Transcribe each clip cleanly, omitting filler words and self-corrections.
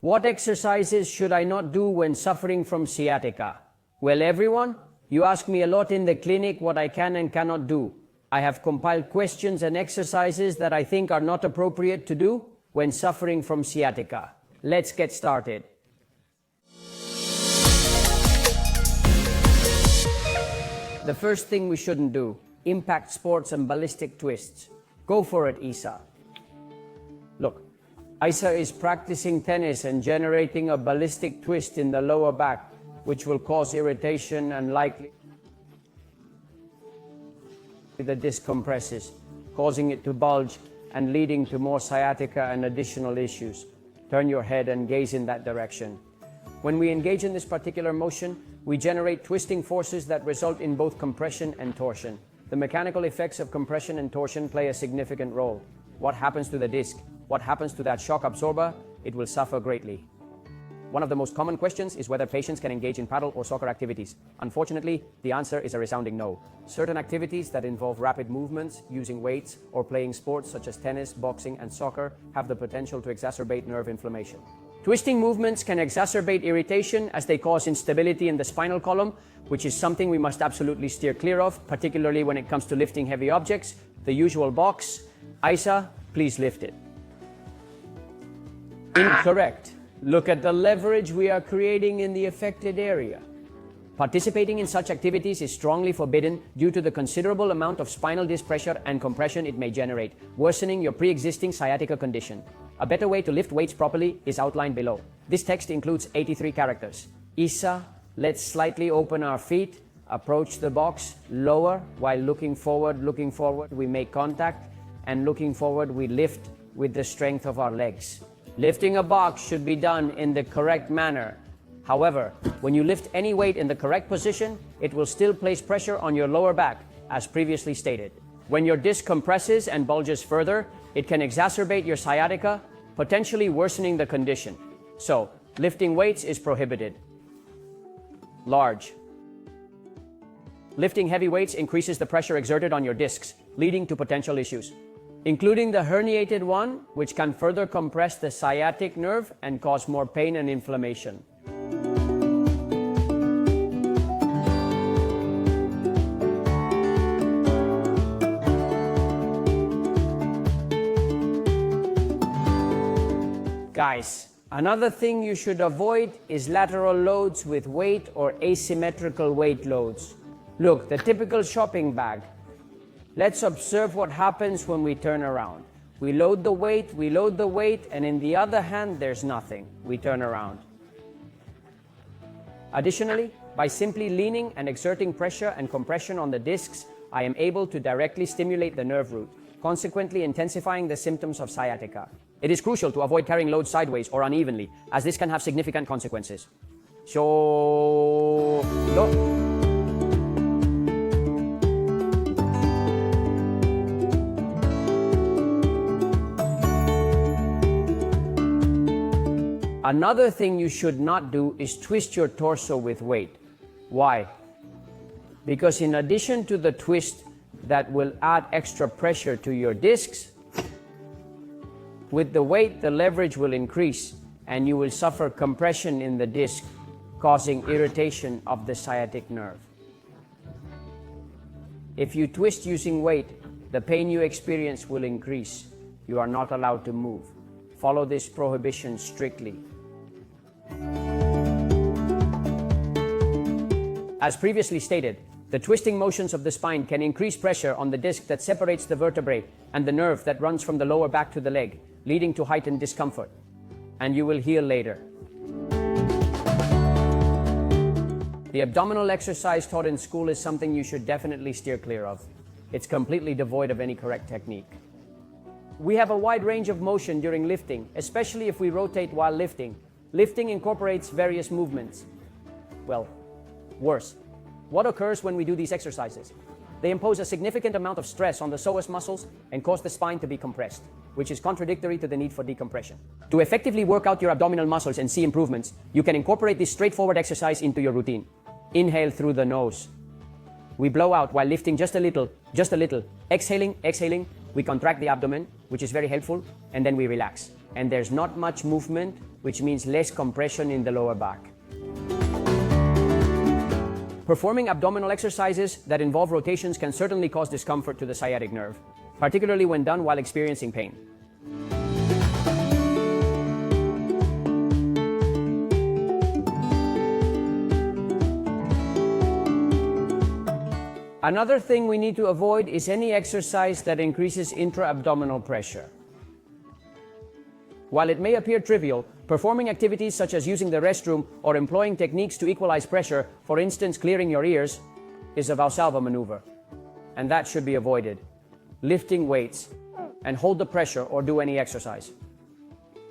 What exercises should I not do when suffering from sciatica? Well, everyone, you ask me a lot in the clinic what I can and cannot do. I have compiled questions and exercises that I think are not appropriate to do when suffering from sciatica. Let's get started. The first thing we shouldn't do, impact sports and ballistic twists. Go for it, Isa. Look, Isa is practicing tennis and generating a ballistic twist in the lower back, which will cause irritation and likely the disc compresses, causing it to bulge and leading to more sciatica and additional issues. Turn your head and gaze in that direction. When we engage in this particular motion, we generate twisting forces that result in both compression and torsion. The mechanical effects of compression and torsion play a significant role. What happens to the disc? What happens to that shock absorber? It will suffer greatly. One of the most common questions is whether patients can engage in paddle or soccer activities. Unfortunately, the answer is a resounding no. Certain activities that involve rapid movements, using weights, or playing sports such as tennis, boxing, and soccer have the potential to exacerbate nerve inflammation. Twisting movements can exacerbate irritation as they cause instability in the spinal column, which is something we must absolutely steer clear of, particularly when it comes to lifting heavy objects. The usual box. Isa, please lift it. Incorrect. Look at the leverage we are creating in the affected area. Participating in such activities is strongly forbidden due to the considerable amount of spinal disc pressure and compression it may generate, worsening your pre-existing sciatica condition. A better way to lift weights properly is outlined below. This text includes 83 characters. Isa, let's slightly open our feet, approach the box, lower while looking forward, we make contact, and looking forward we lift with the strength of our legs. Lifting a box should be done in the correct manner. However, when you lift any weight in the correct position, it will still place pressure on your lower back, as previously stated. When your disc compresses and bulges further, it can exacerbate your sciatica, potentially worsening the condition. So, lifting weights is prohibited. Large. Lifting heavy weights increases the pressure exerted on your discs, leading to potential issues, including the herniated one, which can further compress the sciatic nerve and cause more pain and inflammation. Guys, another thing you should avoid is lateral loads with weight or asymmetrical weight loads. Look, the typical shopping bag. Let's observe what happens when we turn around. We load the weight, and in the other hand, there's nothing. We turn around. Additionally, by simply leaning and exerting pressure and compression on the discs, I am able to directly stimulate the nerve root, consequently intensifying the symptoms of sciatica. It is crucial to avoid carrying loads sideways or unevenly, as this can have significant consequences. Another thing you should not do is twist your torso with weight. Why? Because in addition to the twist that will add extra pressure to your discs, with the weight the leverage will increase and you will suffer compression in the disc, causing irritation of the sciatic nerve. If you twist using weight, the pain you experience will increase. You are not allowed to move. Follow this prohibition strictly. As previously stated, the twisting motions of the spine can increase pressure on the disc that separates the vertebrae and the nerve that runs from the lower back to the leg, leading to heightened discomfort. And you will heal later. The abdominal exercise taught in school is something you should definitely steer clear of. It's completely devoid of any correct technique. We have a wide range of motion during lifting, especially if we rotate while lifting. Lifting incorporates various movements. Well, worse. What occurs when we do these exercises? They impose a significant amount of stress on the psoas muscles and cause the spine to be compressed, which is contradictory to the need for decompression. To effectively work out your abdominal muscles and see improvements, you can incorporate this straightforward exercise into your routine. Inhale through the nose. We blow out while lifting just a little. Exhaling, we contract the abdomen, which is very helpful, and then we relax. and there's not much movement, which means less compression in the lower back. Performing abdominal exercises that involve rotations can certainly cause discomfort to the sciatic nerve, particularly when done while experiencing pain. Another thing we need to avoid is any exercise that increases intra-abdominal pressure. While it may appear trivial, performing activities such as using the restroom or employing techniques to equalize pressure, for instance clearing your ears, is a Valsalva maneuver, and that should be avoided. Lifting weights, and hold the pressure or do any exercise.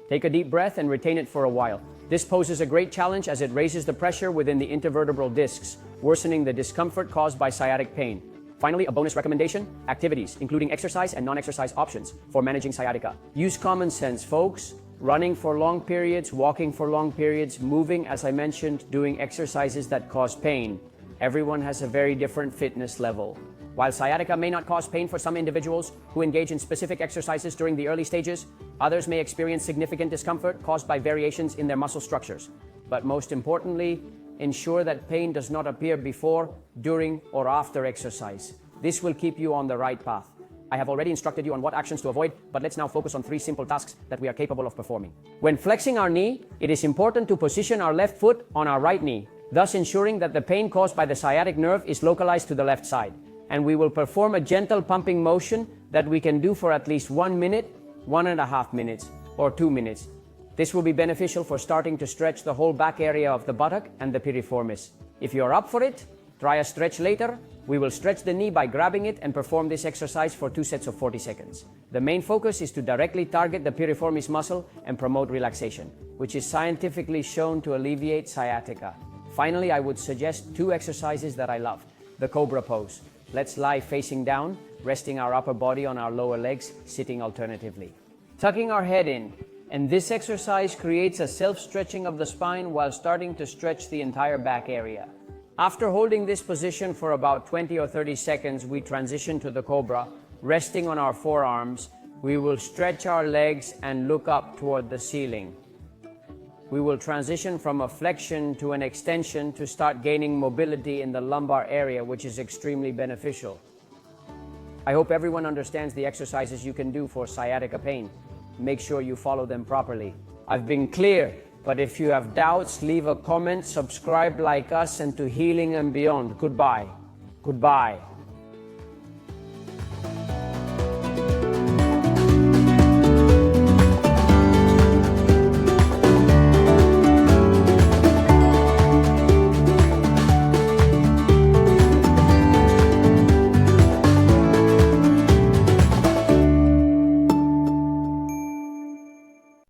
Take a deep breath and retain it for a while. This poses a great challenge as it raises the pressure within the intervertebral discs, worsening the discomfort caused by sciatic pain. Finally, a bonus recommendation: activities, including exercise and non-exercise options for managing sciatica. Use common sense, folks. Running for long periods, walking for long periods, moving, as I mentioned, doing exercises that cause pain. Everyone has a very different fitness level. While sciatica may not cause pain for some individuals who engage in specific exercises during the early stages, others may experience significant discomfort caused by variations in their muscle structures. But most importantly, ensure that pain does not appear before, during, or after exercise. This will keep you on the right path. I have already instructed you on what actions to avoid, but let's now focus on 3 simple tasks that we are capable of performing. When flexing our knee, it is important to position our left foot on our right knee, thus ensuring that the pain caused by the sciatic nerve is localized to the left side. And we will perform a gentle pumping motion that we can do for at least 1 minute, 1.5 minutes, or 2 minutes. This will be beneficial for starting to stretch the whole back area of the buttock and the piriformis. If you're up for it, try a stretch later. We will stretch the knee by grabbing it and perform this exercise for 2 sets of 40 seconds. The main focus is to directly target the piriformis muscle and promote relaxation, which is scientifically shown to alleviate sciatica. Finally, I would suggest 2 exercises that I love. The Cobra pose. Let's lie facing down, resting our upper body on our lower legs, sitting alternatively. Tucking our head in. And this exercise creates a self-stretching of the spine while starting to stretch the entire back area. After holding this position for about 20 or 30 seconds, we transition to the Cobra. Resting on our forearms, we will stretch our legs and look up toward the ceiling. We will transition from a flexion to an extension to start gaining mobility in the lumbar area, which is extremely beneficial. I hope everyone understands the exercises you can do for sciatica pain. Make sure you follow them properly. I've been clear, but if you have doubts, leave a comment, subscribe like us, and to healing and beyond. Goodbye. Goodbye.